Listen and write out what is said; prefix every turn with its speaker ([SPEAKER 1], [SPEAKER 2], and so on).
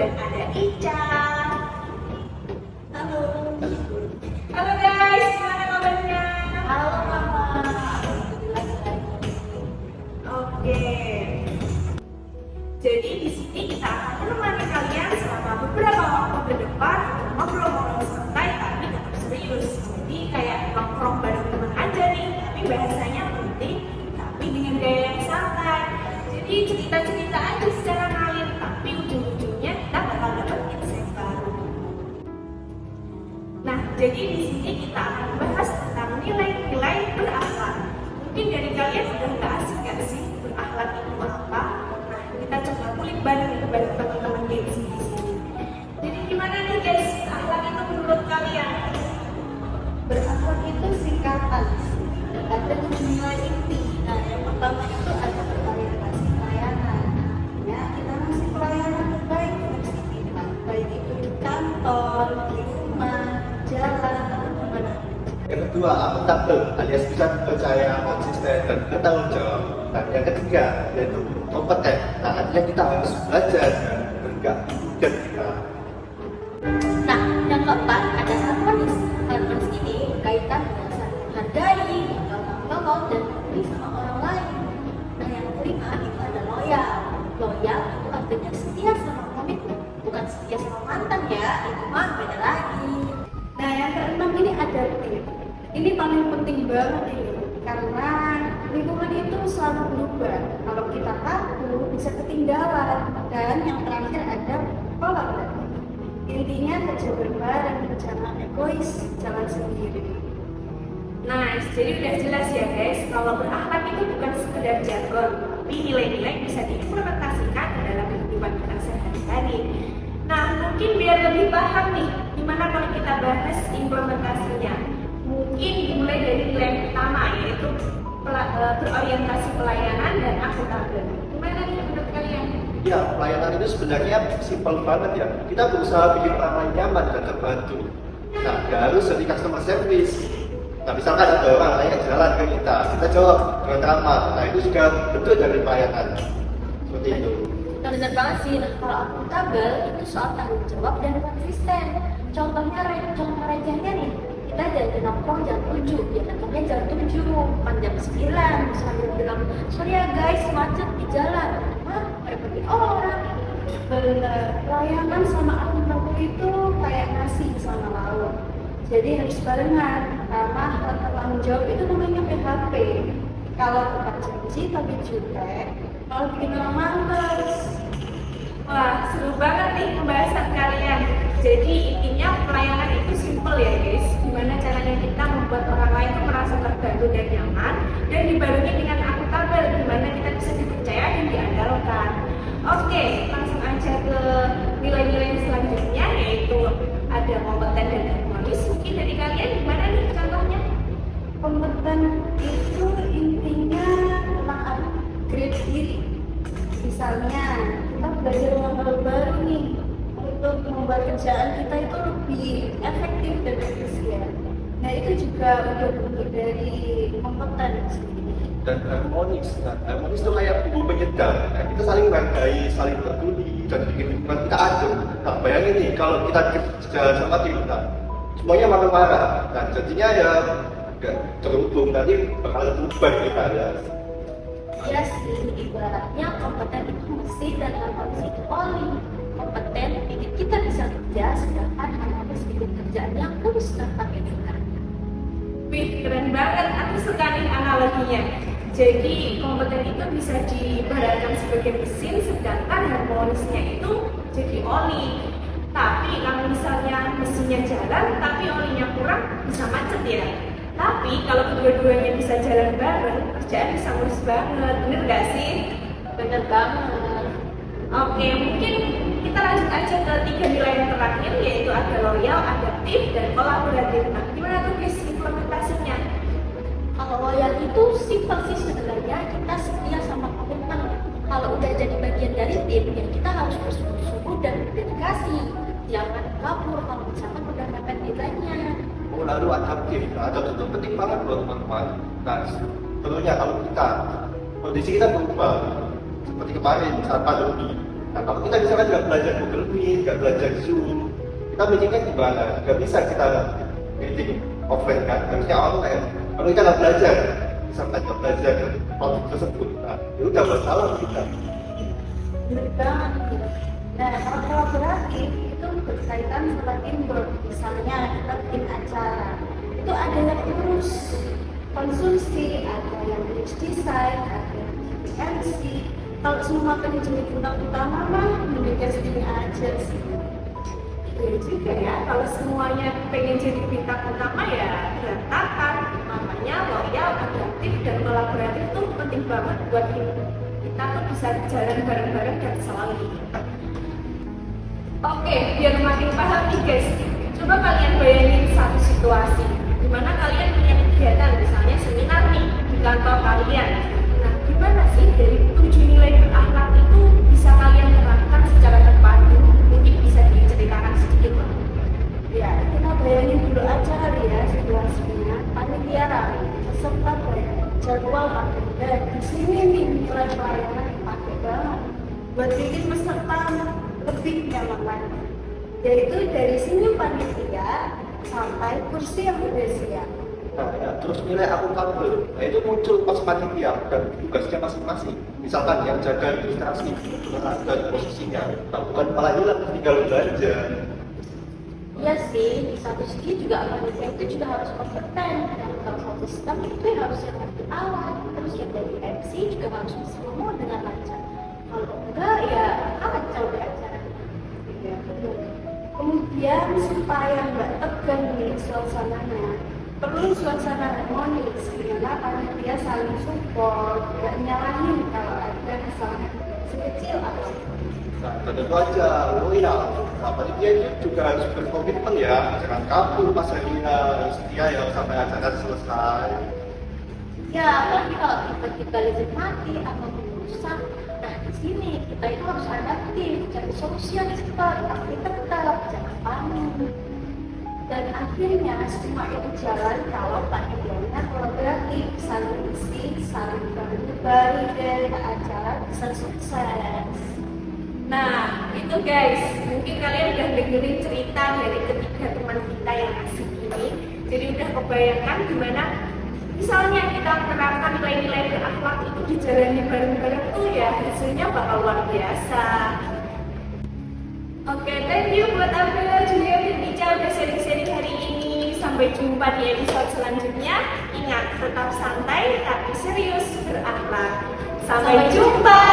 [SPEAKER 1] dan ada Ica. Halo. Halo guys, gimana kabarnya?
[SPEAKER 2] Halo Mama.
[SPEAKER 1] Oke. Jadi di sini kita akan menemani kalian selama beberapa waktu ke depan untuk ngobrol-ngobrol santai tapi tetap serius. Jadi kayak nongkrong bareng teman aja nih, tapi bahasanya penting tapi dengan gaya yang santai. Jadi cerita-cerita aja secara ngalir, tapi ujung-ujungnya kita bakal dapat insight baru. Nah, jadi di sini kita akan membahas tentang nilai-nilai berakhlak. Mungkin dari kalian udah nggak asik gak sih berakhlak itu apa? Nah, kita coba kulik bareng teman-teman di sini. Jadi gimana nih guys, akhlak itu menurut kalian?
[SPEAKER 2] Berakhlak itu singkatan, ada 7 nilai inti. Nah, yang pertama itu ada berorientasi pelayanan. Ya, kita ngasih pelayanan terbaik versi kita, baik itu di kantor, di rumah, jalan, atau kemana.
[SPEAKER 3] Yang kedua, akuntabel alias bisa dipercaya, konsisten, dan bertanggung jawab. Dan yang ketiga, yaitu kompeten. Nah, artinya kita harus belajar dan bergerak dan kita.
[SPEAKER 2] Nah, yang keempat ada harmonis. Harmonis ini berkaitan dengan saling menghargai, tolong dan peduli sama orang lain. Nah, yang kelima itu ada loyal. Loyal itu artinya setia sama komitmen, bukan setia sama mantan ya. Itu mah beda lagi.
[SPEAKER 4] Nah, yang keenam ini ada tim. Ini paling penting banget ini, karena lingkungan itu selalu berubah. Kalau kita kaku, bisa ketinggalan. Dan yang terakhir ada kolaborasi. Intinya kerja bareng, jangan egois, jalan sendiri.
[SPEAKER 1] Nah, jadi udah jelas ya guys, kalau berakhlak itu bukan sekedar jargon, tapi nilai-nilai bisa diimplementasikan ke dalam kehidupan kita sehari-hari. Nah, mungkin biar lebih paham nih, gimana kalau kita bahas implementasinya? Mungkin dimulai dari nilai yang pertama, yaitu berorientasi pelayanan dan akuntabel. Gimana nih menurut kalian?
[SPEAKER 3] Ya, pelayanan itu sebenarnya simpel banget ya. Kita berusaha bikin orang lain nyaman dan terbantu. Nah, harus jadi customer service. Nah, misalkan ada orang lain yang jalan ke kita jawab dengan ramah. Nah, itu juga bentuk dari pelayanan. Seperti itu.
[SPEAKER 2] Nah, benar banget sih. Nah, kalau akuntabel itu soal tanggung jawab dan konsisten. Contohnya recehnya nih, kita janji nongkrong jam 7, ya datangnya jam 7, bukan jam 9. Misalnya bilang, sorry ya guys, macet di jalan. Hah? Merepotin orang.
[SPEAKER 4] Benar, layanan sama akuntabel itu kayak nasi sama lauk. Jadi harus barengan, karena tanggung jawab itu namanya PHP. Kalau tetap janji tapi jutek, kalau bikin orang males.
[SPEAKER 1] Wah, seru banget nih pembahasan kalian. Jadi intinya pelayanan itu simple ya guys. Gimana caranya kita membuat orang lain tuh merasa terbantu dan nyaman, dan dibarengi dengan akuntabel, gimana kita bisa dipercaya dan diandalkan. Oke, langsung aja ke nilai-nilai yang selanjutnya, yaitu ada kompeten dan harmonis. Mungkin dari kalian gimana nih contohnya?
[SPEAKER 4] Kompeten itu intinya tentang upgrade diri. Misalnya, kita belajar hal baru nih untuk membuat kerjaan kita itu lebih efektif dan efisien. Nah, itu juga udah bentuk dari kompeten sendiri.
[SPEAKER 3] Dan harmonis. Nah, harmonis itu kayak bumbu penyedap. Nah, kita saling menghargai, saling peduli, dan bikin lingkungan kita adem. Nah, bayangin nih, kalau kita jalan sama tim, nah, semuanya marah-marah. Nah, jadinya ya nggak terhubung, nanti bakal berubah kita ya.
[SPEAKER 2] Iya sih, ibaratnya kompeten itu mesin dan harmonis itu oli. Kompeten bikin kita bisa kerja, sedangkan harmonis bikin kerjaannya lurus tanpa keinginan.
[SPEAKER 1] Wih, keren banget. Aku suka nih analoginya. Jadi kompeten itu bisa diibaratkan sebagai mesin, sedangkan harmonisnya itu jadi oli. Tapi kalau misalnya mesinnya jalan, tapi olinya kurang, bisa macet ya. Tapi kalau kedua-duanya bisa jalan bareng, kerjaan bisa mulus banget. Bener gak sih?
[SPEAKER 2] Bener banget.
[SPEAKER 1] Oke, mungkin kita lanjut aja ke 3 nilai yang terakhir, yaitu ada loyal, adaptif, dan kolaboratif. Nah, gimana tuh guys implementasinya?
[SPEAKER 2] Kalau loyal itu simpel sih sebenarnya, kita setia sama komitmen. Kalau udah jadi bagian dari tim, ya kita harus bersungguh-sungguh dan berdedikasi. Jangan kabur kalau misalkan udah mepet deadline-nya.
[SPEAKER 3] Lalu adaptif. Nah, adaptif itu penting banget buat teman-teman. Nah, tentunya kalau kondisi kita berubah, seperti kemarin saat pandemi, Nah, kalau kita misalkan nggak belajar Google Meet, nggak belajar Zoom, kita meetingnya gimana? Nggak bisa kita meeting offline kan, harusnya online. Kalau kita nggak belajar, misalkan nggak belajar topik tersebut, nah, itu udah masalah kita.
[SPEAKER 4] Benar banget. Nah, kalau kolaboratif itu berkaitan sama teamwork. Misalnya kita bikin acara, itu ada yang urus konsumsi, ada yang urus desain, ada yang urus MC. Kalau semua kan jadi bintang utama mah mending casting aja sih.
[SPEAKER 1] Iya juga ya, kalau semuanya pengen jadi bintang utama ya berantakan. Makanya loyal, adaptif, dan kolaboratif itu penting banget buat kita tuh bisa jalan bareng-bareng dan selalu diingat. Oke, biar makin paham nih guys, coba kalian bayangin satu situasi di mana kalian punya kegiatan, misalnya seminar nih di kantor kalian. Nah, gimana sih dari 7 nilai berakhlak itu bisa kalian terapkan secara terpadu? Mungkin bisa diceritakan sedikit Bang.
[SPEAKER 4] Ya, kita bayangin dulu aja kali ya situasinya. Panitia rame, peserta banyak, jadwal pakai. Dan di sini nih nilai pelayanan pakai banget. Buat bikin peserta lebih nyaman lagi. Yaitu dari sini panitia sampai kursi yang udah siap.
[SPEAKER 3] Nah, ya, terus nilai akuntabel, nah, itu muncul pas panitia dan tugasnya masing-masing. Misalkan yang jaga administrasi, dan posisinya, nah, bukan malah hilang tinggal belajar.
[SPEAKER 2] Iya sih, di satu segi juga panitia itu juga harus kompeten. Dan kalau satu sistem itu ya harus yang lebih awal. Terus yang dari MC juga harus bisa ngomong dengan lancar. Kalau enggak ya kacau deh acara.
[SPEAKER 4] Ya, betul. Kemudian supaya nggak tegang nih suasananya, perlu suasana harmonis, dimana panitia saling support, nggak nyalahin kalau ada kesalahan sekecil apa.
[SPEAKER 3] Nah, tentu aja loyal. Nah, panitia itu juga harus berkomitmen ya, jangan kabur pas harinya, setia ya sampai acara selesai.
[SPEAKER 2] Ya, apalagi kalau tiba-tiba listrik mati atau rusak. Nah, di sini kita itu harus adaptif, cari solusi yang cepat, tapi tetap jangan panik.
[SPEAKER 4] Dan akhirnya semua itu jalan kalau panitianya kolaboratif, saling isi, saling bantu dan acara bisa sukses.
[SPEAKER 1] Nah, itu guys, mungkin kalian udah dengerin cerita dari ketiga teman kita yang asik ini. Jadi udah kebayangkan gimana misalnya kita menerapkan nilai-nilai berakhlak itu dijalani bareng-bareng tuh ya hasilnya bakal luar biasa. Oke, thank you buat Abel, Julia, dan Ica udah sharing-sharing hari ini. Sampai jumpa di episode selanjutnya. Ingat, tetap santai tapi serius berakhlak. Sampai jumpa.